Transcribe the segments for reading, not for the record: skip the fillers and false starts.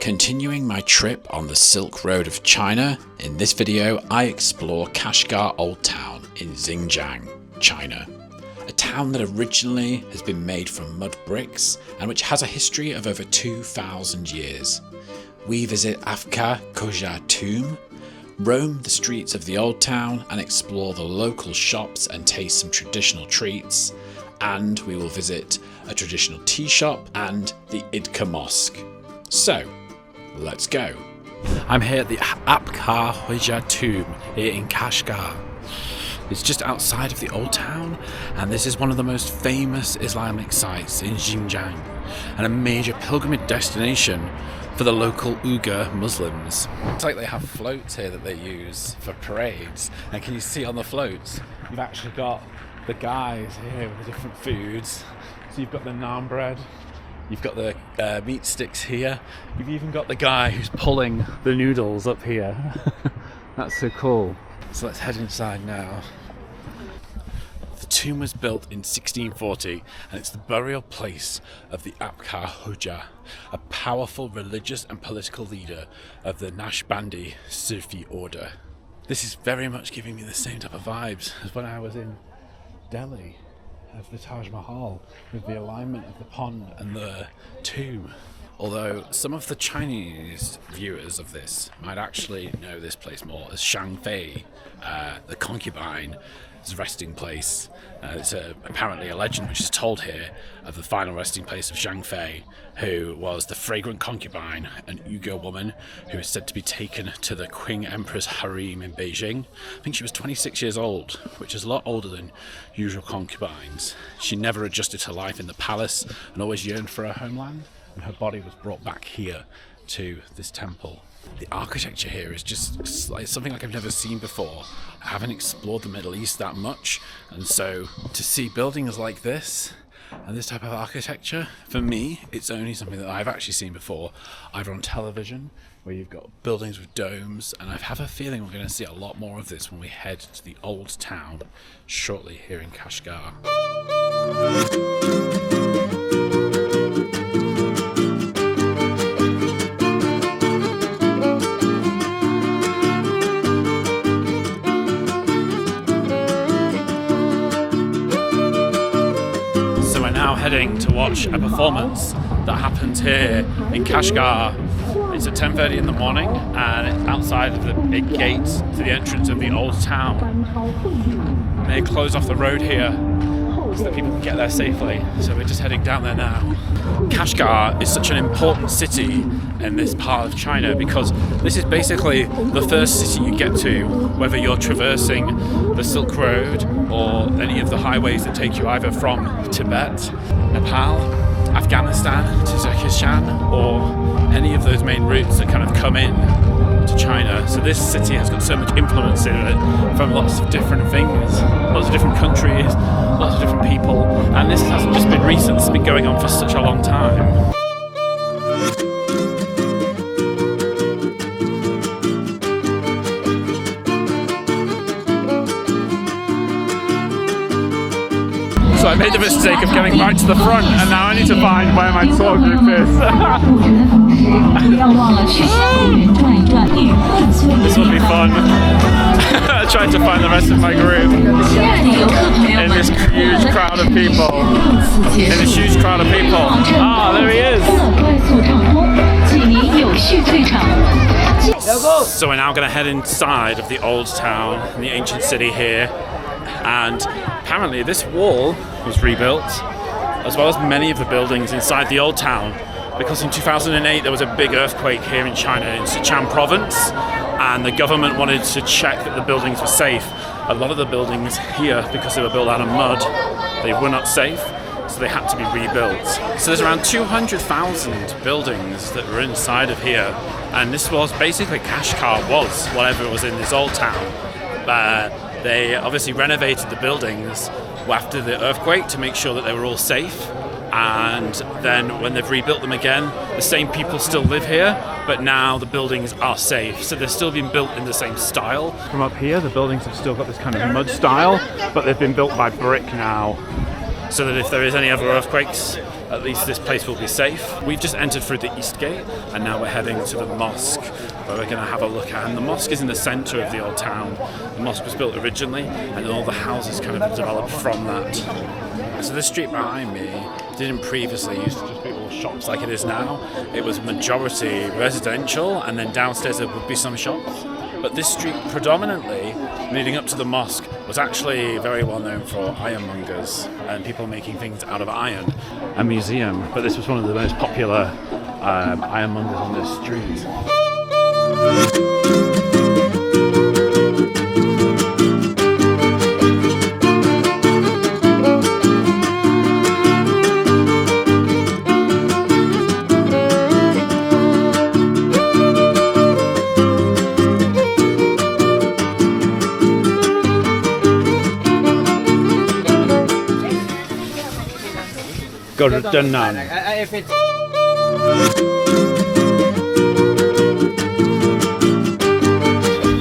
Continuing my trip on the Silk Road of China, in this video I explore Kashgar Oldtown in Xinjiang, China. A town that originally has been made from mud bricks and which has a history of over 2,000 years. We visit Afka Khoja tomb, roam the streets of the old town and explore the local shops and taste some traditional treats, and we will visit a traditional tea shop and the Abka Mosque. So, let's go. I'm here at the Abka Hoja tomb here in Kashgar. It's just outside of the old town, and this is one of the most famous Islamic sites in Xinjiang and a major pilgrimage destination for the local Uyghur Muslims. It's like they have floats here that they use for parades, and can you see on the floats you've actually got the guys here with the different foods. So you've got the naan bread, you've got the meat sticks here, you've even got the guy who's pulling the noodles up here. That's so cool. So let's head inside now. The tomb was built in 1640 and it's the burial place of the Abka Hoja, a powerful religious and political leader of the Naqshbandi Sufi order. This is very much giving me the same type of vibes as when I was in Delhi of the Taj Mahal, with the alignment of the pond and the tomb. Although some of the Chinese viewers of this might actually know this place more as Shangfei, the concubine's resting place. It's apparently a legend which is told here of the final resting place of Shangfei, who was the fragrant concubine, an Uyghur woman who is said to be taken to the Qing Emperor's harem in Beijing. I think she was 26 years old, which is a lot older than usual concubines. She never adjusted to life in the palace and always yearned for her homeland, and her body was brought back here to this temple. The architecture here is just like something like I've never seen before. I haven't explored the Middle East that much, and so to see buildings like this and this type of architecture, for me, it's only something that I've actually seen before, either on television, where you've got buildings with domes, and I have a feeling we're going to see a lot more of this when we head to the old town shortly here in Kashgar. Heading to watch a performance that happens here in Kashgar. It's at 10:30 in the morning and it's outside of the big gate to the entrance of the old town. And they close off the road here so that people can get there safely. So we're just heading down there now. Kashgar is such an important city in this part of China because this is basically the first city you get to, whether you're traversing the Silk Road or any of the highways that take you either from Tibet, Nepal, Afghanistan to Turkestan, or any of those main routes that kind of come in to China. So this city has got so much influence in it from lots of different things, lots of different countries, lots of different people, and this hasn't just been recent, it's been going on for such a long time. So I made the mistake of getting right to the front, and now I need to find where my tour group is. This will be fun. Trying to find the rest of my group in this huge crowd of people. Ah, there he is. So we're now going to head inside of the old town, in the ancient city here. And apparently this wall was rebuilt, as well as many of the buildings inside the old town, because in 2008 there was a big earthquake here in China, in Sichuan province, and the government wanted to check that the buildings were safe. A lot of the buildings here, because they were built out of mud, they were not safe, so they had to be rebuilt. So there's around 200,000 buildings that were inside of here, and this was basically Kashgar was whatever was in this old town. They obviously renovated the buildings after the earthquake to make sure that they were all safe, and then when they've rebuilt them again, the same people still live here, but now the buildings are safe, so they're still being built in the same style. From up here, the buildings have still got this kind of mud style, but they've been built by brick now, so that if there is any other earthquakes, at least this place will be safe. We've just entered through the east gate, and now we're heading to the mosque, where we're going to have a look at. And the mosque is in the centre of the old town. The mosque was built originally, and all the houses kind of developed from that. So this street behind me didn't previously used to just be all shops like it is now. It was majority residential, and then downstairs there would be some shops. But this street predominantly, leading up to the mosque, was actually very well known for ironmongers and people making things out of iron. A museum, but this was one of the most popular ironmongers on this street. Golden naan.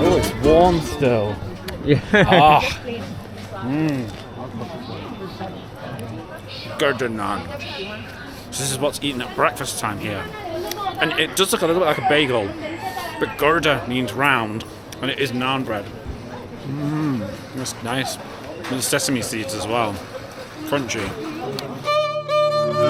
Oh, it's warm still. Yeah. Ah. Golden naan. So this is what's eaten at breakfast time here. And it does look a little bit like a bagel, but Gouda means round, and it is naan bread. That's nice. With the sesame seeds as well. Crunchy. So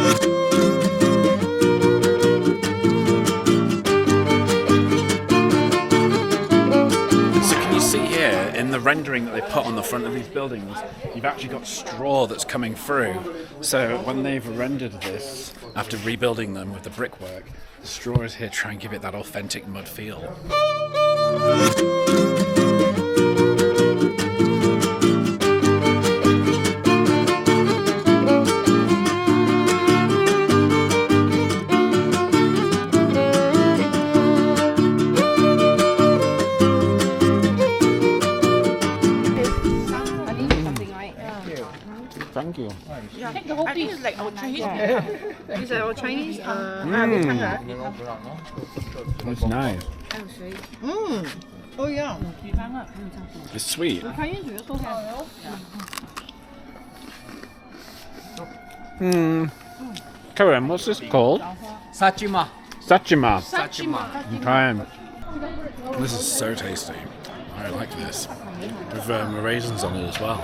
can you see here in the rendering that they put on the front of these buildings, you've actually got straw that's coming through. So when they've rendered this, after rebuilding them with the brickwork, the straw is here to try and give it that authentic mud feel. Thank you. Yeah, take the whole piece. Like our Chinese. These are our Chinese. It's nice. Oh yeah. It's sweet. Karen, what's this called? Sachima. Sachima. Sachima. I'm trying. This is so tasty. I like this. With raisins on it as well.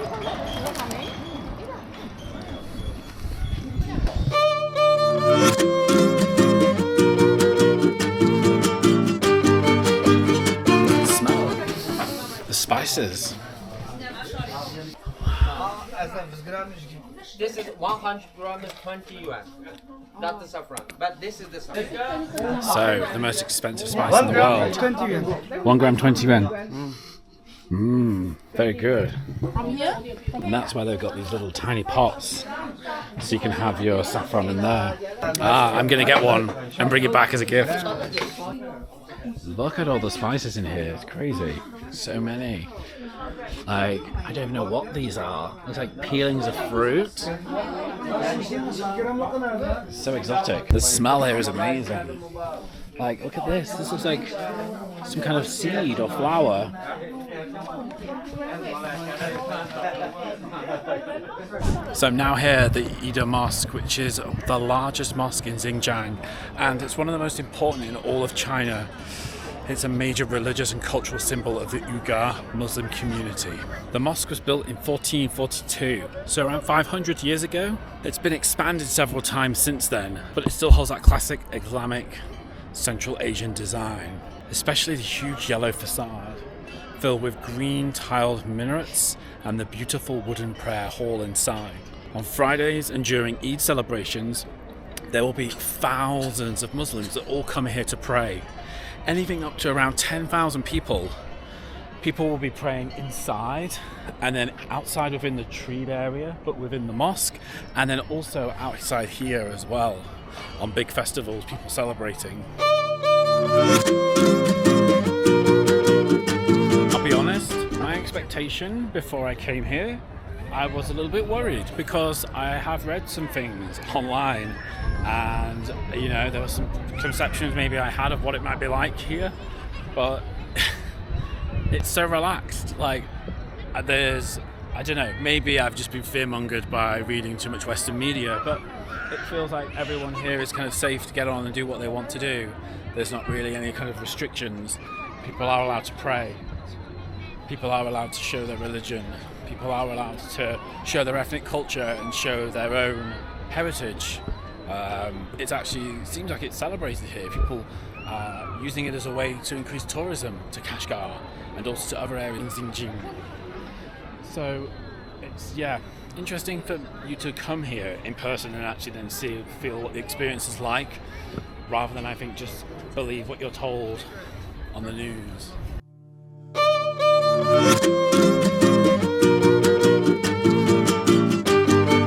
Smell the spices. This is 100 grams, 20 yuan. Not the saffron, but this is the saffron. So, the most expensive spice in the world. 1 gram, 20 yuan. Very good. And that's why they've got these little tiny pots, so you can have your saffron in there. I'm gonna get one and bring it back as a gift. Look at all the spices in here, it's crazy. So many. Like, I don't even know what these are. Looks like peelings of fruit. So exotic. The smell here is amazing. Like, look at this. This looks like some kind of seed or flower. So I'm now here at the Ida Mosque, which is the largest mosque in Xinjiang, and it's one of the most important in all of China. It's a major religious and cultural symbol of the Uyghur Muslim community. The mosque was built in 1442, so around 500 years ago. It's been expanded several times since then, but it still holds that classic Islamic Central Asian design, especially the huge yellow facade filled with green tiled minarets and the beautiful wooden prayer hall inside. On Fridays and during Eid celebrations, there will be thousands of Muslims that all come here to pray. Anything up to around 10,000 people. People will be praying inside and then outside within the treed area, but within the mosque, and then also outside here as well on big festivals, people celebrating. I'll be honest, my expectation before I came here, I was a little bit worried because I have read some things online, and you know, there were some conceptions maybe I had of what it might be like here, but it's so relaxed. Like, I don't know, maybe I've just been fearmongered by reading too much Western media, but it feels like everyone here is kind of safe to get on and do what they want to do. There's not really any kind of restrictions. People are allowed to pray. People are allowed to show their religion. People are allowed to show their ethnic culture and show their own heritage. It actually seems like it's celebrated here. People are using it as a way to increase tourism to Kashgar and also to other areas in Xinjiang. So it's, yeah, interesting for you to come here in person and actually then feel what the experience is like, rather than, I think, just believe what you're told on the news.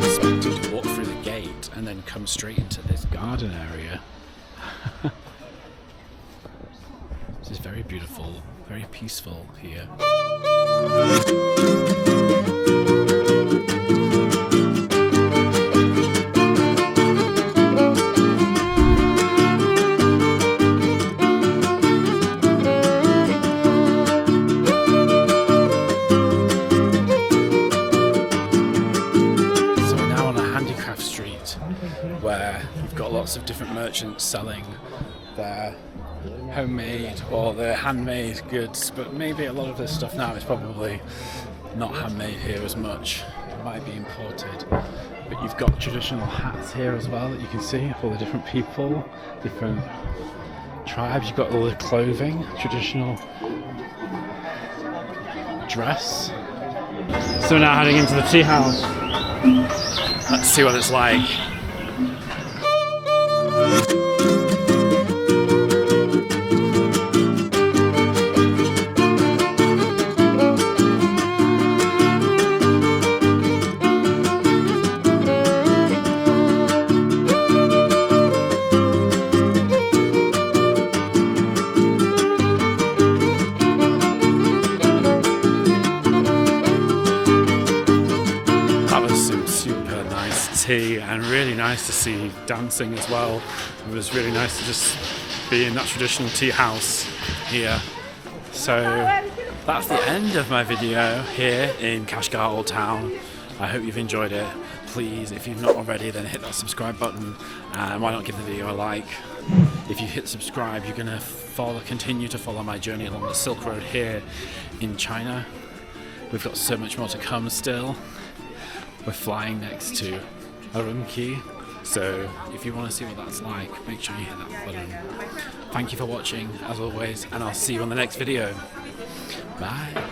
Expecting to walk through the gate and then come straight into this garden area. This is very beautiful, very peaceful here. Where you've got lots of different merchants selling their homemade or their handmade goods, but maybe a lot of this stuff now is probably not handmade here as much. It might be imported. But you've got traditional hats here as well that you can see, all the different people, different tribes. You've got all the clothing, traditional dress. So we're now heading into the tea house. Let's see what it's like. And really nice to see dancing as well. It was really nice to just be in that traditional tea house here. So that's the end of my video here in Kashgar Oldtown. I hope you've enjoyed it. Please, if you've not already, then hit that subscribe button, and why not give the video a like. If you hit subscribe, you're going to continue to follow my journey along the Silk Road here in China. We've got so much more to come still. We're flying next to Urumqi, so if you want to see what that's like, make sure you hit that button. Thank you for watching as always, and I'll see you on the next video. Bye.